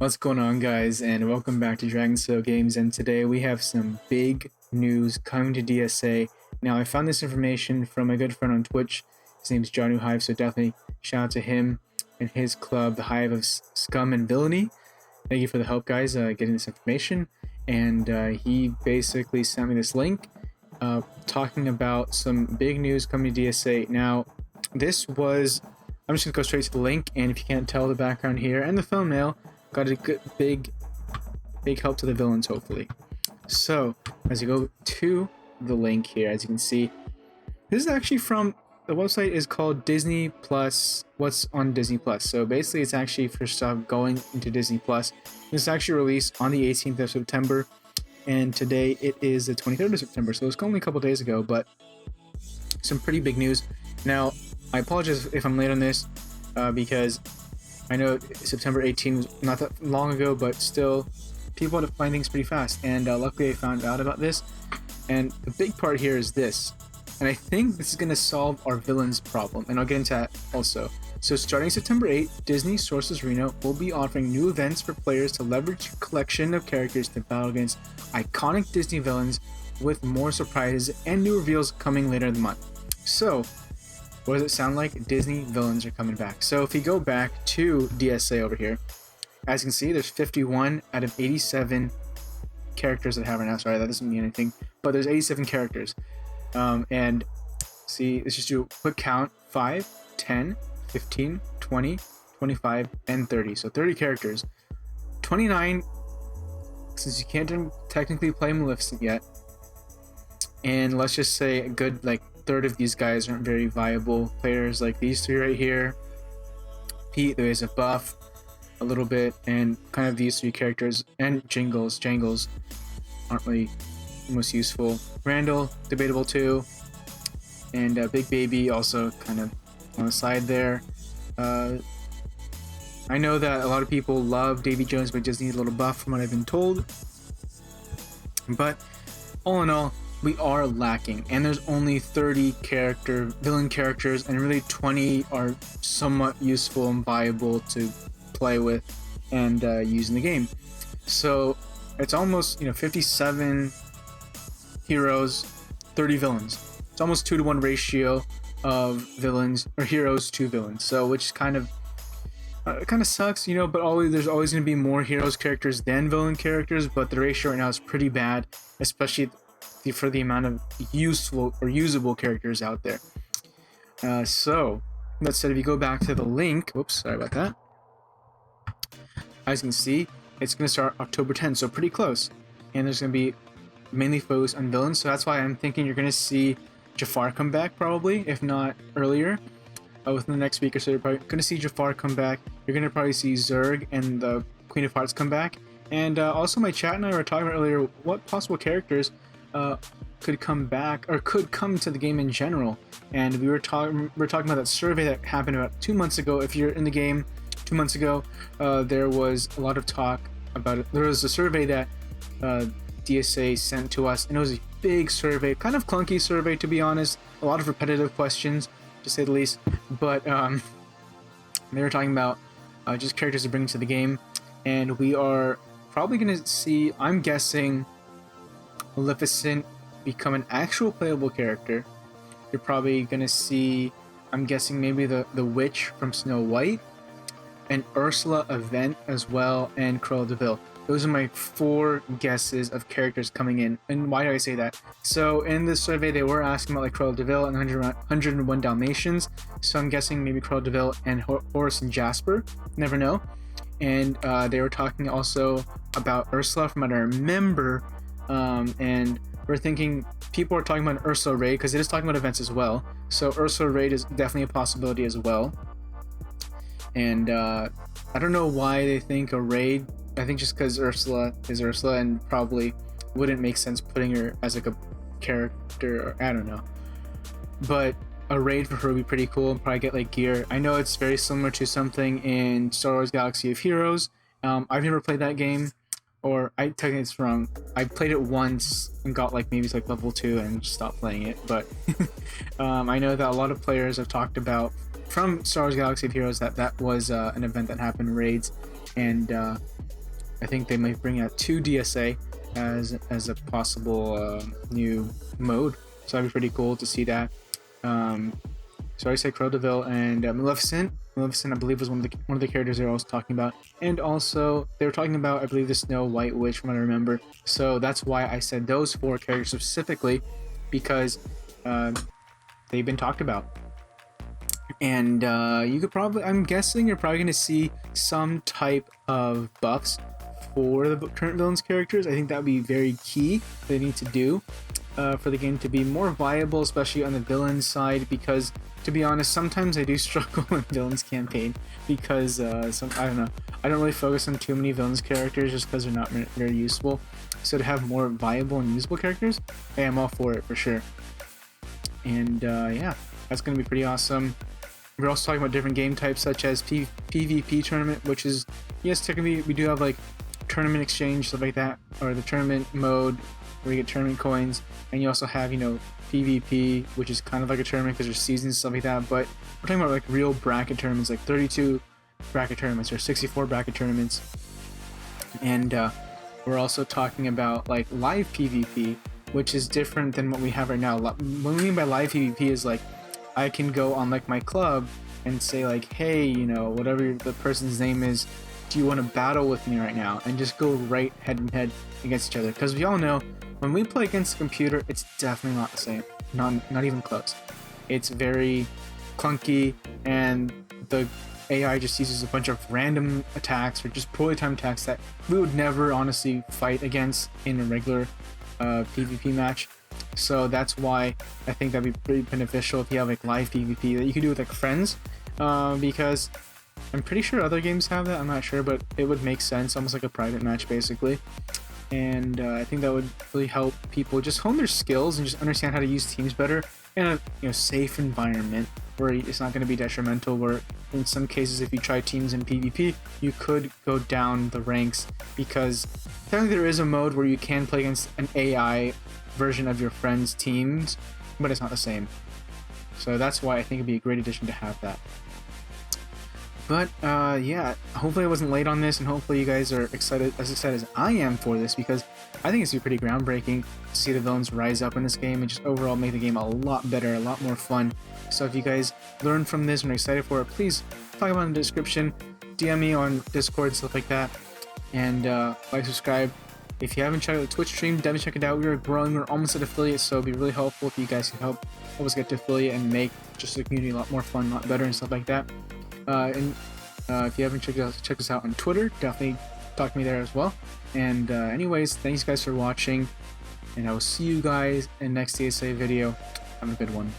What's going on, guys, and welcome back to Dragon Soul Games. And today we have some big news coming to DSA. Now, I found this information from a good friend on Twitch. His name's Janu Hive, so definitely shout out to him and his club, the Hive of Scum and Villainy. Thank you for the help, guys, getting this information. And he basically sent me this link talking about some big news coming to DSA. Now, this was... I'm just going to go straight to the link, and if you can't tell the background here and the thumbnail, got a good big help to the villains, hopefully. So as you go to the link here, as you can see, this is actually from the website is called Disney Plus. What's on Disney Plus? So basically, it's actually for stuff going into Disney Plus. This is actually released on the 18th of September, and today it is the 23rd of September. So it's only a couple days ago, but some pretty big news. Now, I apologize if I'm late on this because I know September 18 was not that long ago, but still, people had to find things pretty fast, and luckily I found out about this. And the big part here is this, and I think this is going to solve our villains problem, and I'll get into that also. So starting September 8th, Disney Sources Arena will be offering new events for players to leverage a collection of characters to battle against iconic Disney villains, with more surprises and new reveals coming later in the month. So, what does it sound like? Disney villains are coming back. So if you go back to DSA over here, as you can see, there's 51 out of 87 characters that I have right now. Sorry, that doesn't mean anything, but there's 87 characters. And see, let's just do a quick count: 5, 10, 15, 20, 25, and 30. So 30 characters. 29, since you can't technically play Maleficent yet. And let's just say a good, third of these guys aren't very viable players, like these three right here. Pete, there is a buff a little bit, and kind of these three characters, and Jangles aren't really most useful. Randall, debatable too, and Big Baby also kind of on the side there. I know that a lot of people love Davy Jones, but just needs a little buff from what I've been told. But all in all, we are lacking, and there's only 30 villain characters, and really 20 are somewhat useful and viable to play with and use in the game. So it's almost 57 heroes, 30 villains. It's almost 2-to-1 ratio of villains or heroes to villains. So which kind of sucks, but there's always going to be more heroes characters than villain characters, but the ratio right now is pretty bad, especially for the amount of useful or usable characters out there. So that said, if you go back to the link, whoops, sorry about that. As you can see, it's going to start October 10th, so pretty close. And there's going to be mainly focused on villains, so that's why I'm thinking you're going to see Jafar come back, probably, if not earlier. Within the next week or so, you're probably going to see Jafar come back. You're going to probably see Zurg and the Queen of Hearts come back. And also, my chat and I were talking about earlier what possible characters could come back or could come to the game in general, and we were talking about that survey that happened about 2 months ago. If you're in the game 2 months ago, there was a lot of talk about it. There was a survey that DSA sent to us, and it was a big survey, kind of clunky survey, to be honest, a lot of repetitive questions, to say the least, but they were talking about just characters to bring to the game, and we are probably going to see, I'm guessing, Maleficent become an actual playable character. You're probably gonna see, I'm guessing, maybe the witch from Snow White, an Ursula event as well, and Cruella de Vil. Those are my 4 guesses of characters coming in. And why do I say that? So in this survey, they were asking about Cruella de Vil and 101 Dalmatians. So I'm guessing maybe Cruella de Vil and Horace and Jasper. Never know. And they were talking also about Ursula, from what I remember. And we're thinking people are talking about an Ursula raid, because it is talking about events as well. So Ursula raid is definitely a possibility as well. And I don't know why they think a raid. I think just because Ursula is Ursula, and probably wouldn't make sense putting her as a character, or I don't know. But a raid for her would be pretty cool, and probably get gear. I know it's very similar to something in Star Wars Galaxy of Heroes. I've never played that game. Or technically it's wrong. I played it once and got maybe it's level 2 and just stopped playing it. But I know that a lot of players have talked about from Star Wars Galaxy of Heroes that was an event that happened, raids, and I think they might bring out 2 DSA as a possible new mode, so that'd be pretty cool to see that. So I said Crodeville and Maleficent. Maleficent, I believe, was one of the characters they were also talking about, and also they were talking about, I believe, the Snow White Witch, from what I remember. So that's why I said those 4 characters specifically, because they've been talked about. And you could probably, I'm guessing you're probably going to see some type of buffs for the current villains characters. I think that would be very key they need to do for the game to be more viable, especially on the villain side, because to be honest, sometimes I do struggle in villains campaign because I don't know, I don't really focus on too many villains characters just because they're not very useful. So to have more viable and usable characters, hey, I'm all for it for sure. And yeah, that's going to be pretty awesome. We're also talking about different game types such as PvP tournament, which is, yes, technically we do have like tournament exchange, stuff like that, or the tournament mode where you get tournament coins, and you also have, you know, PvP, which is kind of like a tournament because there's seasons and stuff like that, but we're talking about like real bracket tournaments, like 32 bracket tournaments or 64 bracket tournaments. And we're also talking about like live PvP, which is different than what we have right now. What we mean by live PvP is like, I can go on like my club and say like, hey, you know, whatever the person's name is, do you want to battle with me right now? And just go right head and head against each other. Because we all know when we play against a computer, it's definitely not the same. Not even close. It's very clunky, and the AI just uses a bunch of random attacks or just poorly timed attacks that we would never honestly fight against in a regular PvP match. So that's why I think that'd be pretty beneficial if you have like live PvP that you can do with like friends, because I'm pretty sure other games have that. I'm not sure, but it would make sense, almost like a private match basically. And I think that would really help people just hone their skills and just understand how to use teams better in a safe environment where it's not going to be detrimental, where in some cases if you try teams in PvP you could go down the ranks, because technically there is a mode where you can play against an AI version of your friends' teams, but it's not the same. So that's why I think it'd be a great addition to have that. But yeah, hopefully I wasn't late on this, and hopefully you guys are excited as I am for this, because I think it's pretty groundbreaking to see the villains rise up in this game and just overall make the game a lot better, a lot more fun. So if you guys learn from this and are excited for it, please talk about it in the description, DM me on Discord, stuff like that, and like, subscribe. If you haven't checked out the Twitch stream, definitely check it out. We are growing, we're almost at affiliate, so it'd be really helpful if you guys can help us get to affiliate and make just the community a lot more fun, a lot better, and stuff like that. And if you haven't checked us out on Twitter, definitely talk to me there as well. And anyways, thanks guys for watching, and I will see you guys in the next DSA video. Have a good one.